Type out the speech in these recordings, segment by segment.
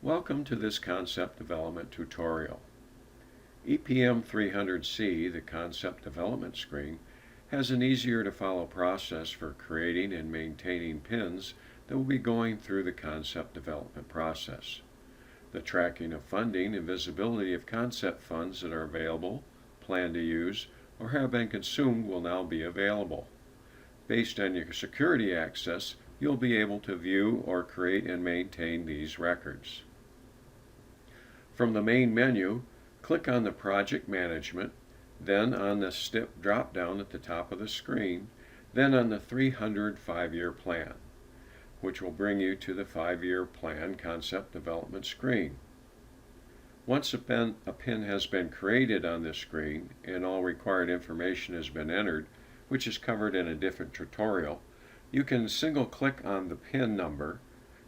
Welcome to this concept development tutorial. EPM 300C, the concept development screen, has an easier to follow process for creating and maintaining pins that will be going through the concept development process. The tracking of funding and visibility of concept funds that are available, plan to use, or have been consumed will now be available. Based on your security access, you'll be able to view or create and maintain these records. From the main menu, click on the Project Management, then on the STIP drop-down at the top of the screen, then on the 300 5-year plan, which will bring you to the 5-year plan concept development screen. Once a pin has been created on this screen and all required information has been entered, which is covered in a different tutorial, you can single-click on the pin number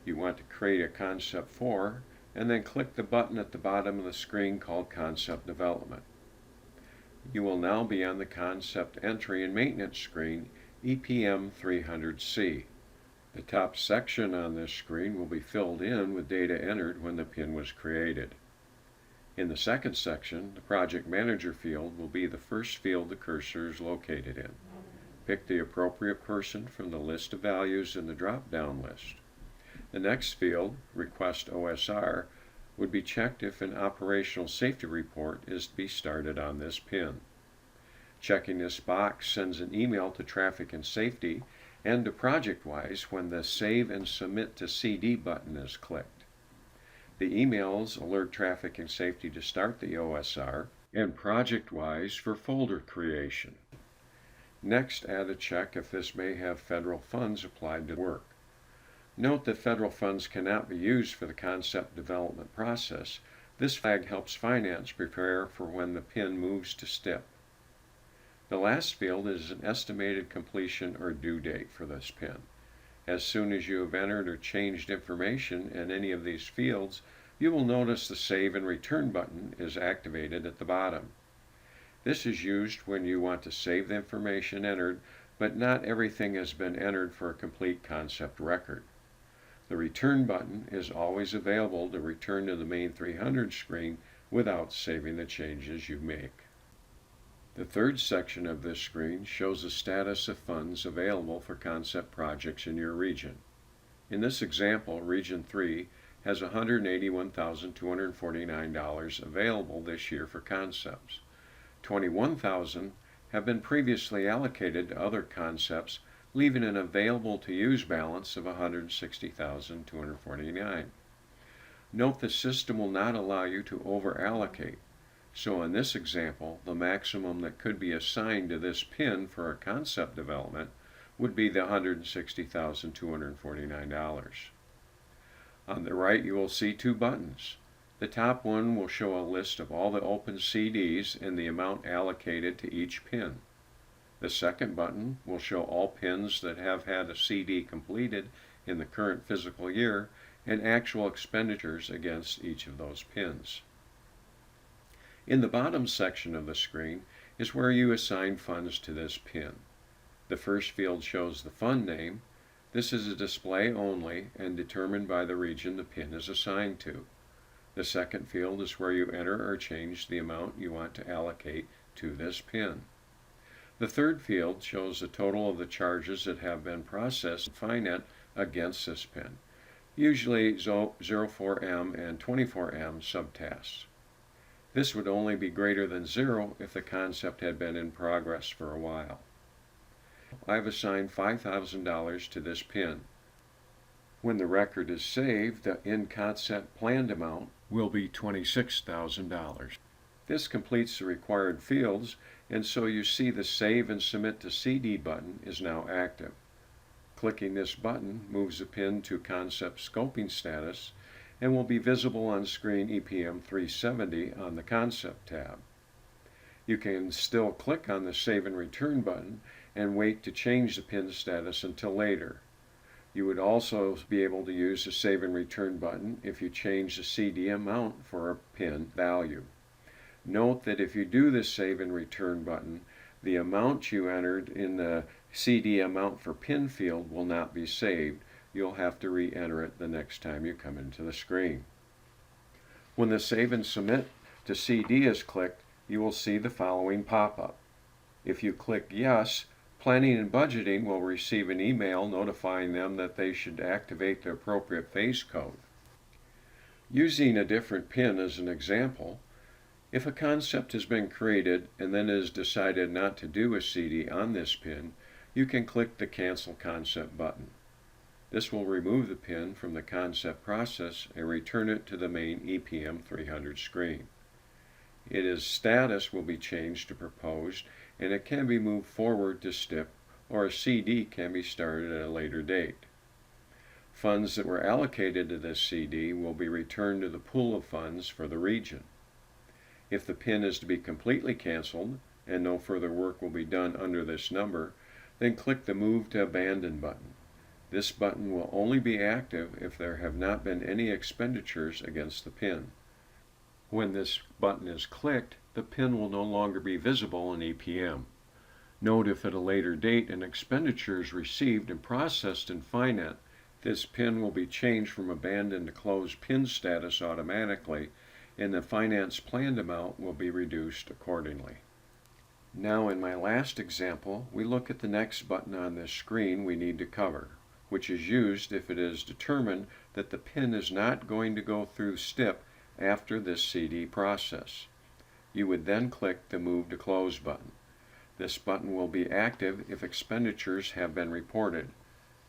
you want to create a concept for, and then click the button at the bottom of the screen called Concept Development. You will now be on the Concept Entry and Maintenance screen, EPM 300C. The top section on this screen will be filled in with data entered when the pin was created. In the second section, the Project Manager field will be the first field the cursor is located in. Pick the appropriate person from the list of values in the drop-down list. The next field, Request OSR, would be checked if an operational safety report is to be started on this pin. Checking this box sends an email to Traffic and Safety and to ProjectWise when the Save and Submit to CD button is clicked. The emails alert Traffic and Safety to start the OSR and ProjectWise for folder creation. Next, add a check if this may have federal funds applied to work. Note that federal funds cannot be used for the concept development process. This flag helps finance prepare for when the pin moves to STIP. The last field is an estimated completion or due date for this pin. As soon as you have entered or changed information in any of these fields, you will notice the Save and Return button is activated at the bottom. This is used when you want to save the information entered, but not everything has been entered for a complete concept record. The Return button is always available to return to the main 300 screen without saving the changes you make. The third section of this screen shows the status of funds available for concept projects in your region. In this example, Region 3 has $181,249 available this year for concepts. $21,000 have been previously allocated to other concepts, leaving an available to use balance of $160,249. Note the system will not allow you to over-allocate. So in this example, the maximum that could be assigned to this pin for a concept development would be the $160,249. On the right, you will see two buttons. The top one will show a list of all the open CDs and the amount allocated to each pin. The second button will show all pins that have had a CD completed in the current physical year and actual expenditures against each of those pins. In the bottom section of the screen is where you assign funds to this pin. The first field shows the fund name. This is a display only and determined by the region the pin is assigned to. The second field is where you enter or change the amount you want to allocate to this pin. The third field shows the total of the charges that have been processed and financed against this pin, usually 04M and 24M subtasks. This would only be greater than 0 if the concept had been in progress for a while. I've assigned $5,000 to this pin. When the record is saved, the in-concept planned amount will be $26,000. This completes the required fields, and so you see the Save and Submit to CD button is now active. Clicking this button moves the pin to Concept Scoping Status and will be visible on screen EPM 370 on the Concept tab. You can still click on the Save and Return button and wait to change the pin status until later. You would also be able to use the Save and Return button if you change the CD amount for a pin value. Note that if you do the Save and Return button, the amount you entered in the CD amount for pin field will not be saved. You'll have to re-enter it the next time you come into the screen. When the Save and Submit to CD is clicked, you will see the following pop-up. If you click Yes, Planning and Budgeting will receive an email notifying them that they should activate the appropriate phase code. Using a different PIN as an example, if a concept has been created and then it is decided not to do a CD on this PIN, you can click the Cancel Concept button. This will remove the PIN from the concept process and return it to the main EPM 300 screen. Its status will be changed to Proposed, and it can be moved forward to STIP, or a CD can be started at a later date. Funds that were allocated to this CD will be returned to the pool of funds for the region. If the PIN is to be completely canceled and no further work will be done under this number, then click the Move to Abandon button. This button will only be active if there have not been any expenditures against the PIN. When this button is clicked, the PIN will no longer be visible in EPM. Note if at a later date an expenditure is received and processed in Finance, this PIN will be changed from abandoned to closed PIN status automatically, and the finance planned amount will be reduced accordingly. Now in my last example, we look at the next button on this screen we need to cover, which is used if it is determined that the PIN is not going to go through STIP after this CD process. You would then click the Move to Close button. This button will be active if expenditures have been reported.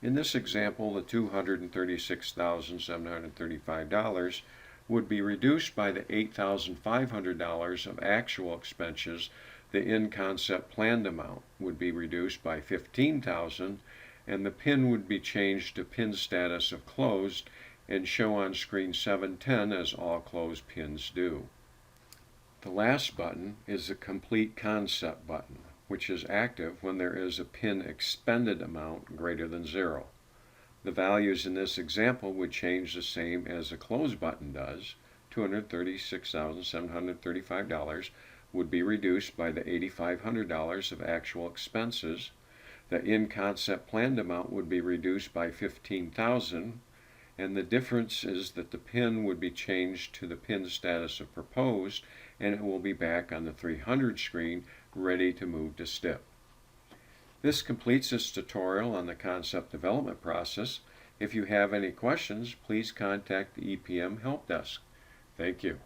In this example, the $236,735 would be reduced by the $8,500 of actual expenses. The in-concept planned amount would be reduced by $15,000, and the PIN would be changed to PIN status of closed and show on screen 710 as all closed PINs do. The last button is the Complete Concept button, which is active when there is a PIN expended amount greater than 0. The values in this example would change the same as the Close button does. $236,735 would be reduced by the $8,500 of actual expenses. The in-concept planned amount would be reduced by $15,000, and the difference is that the PIN would be changed to the PIN status of Proposed, and it will be back on the 300 screen ready to move to STIP. This completes this tutorial on the concept development process. If you have any questions, please contact the EPM Help Desk. Thank you.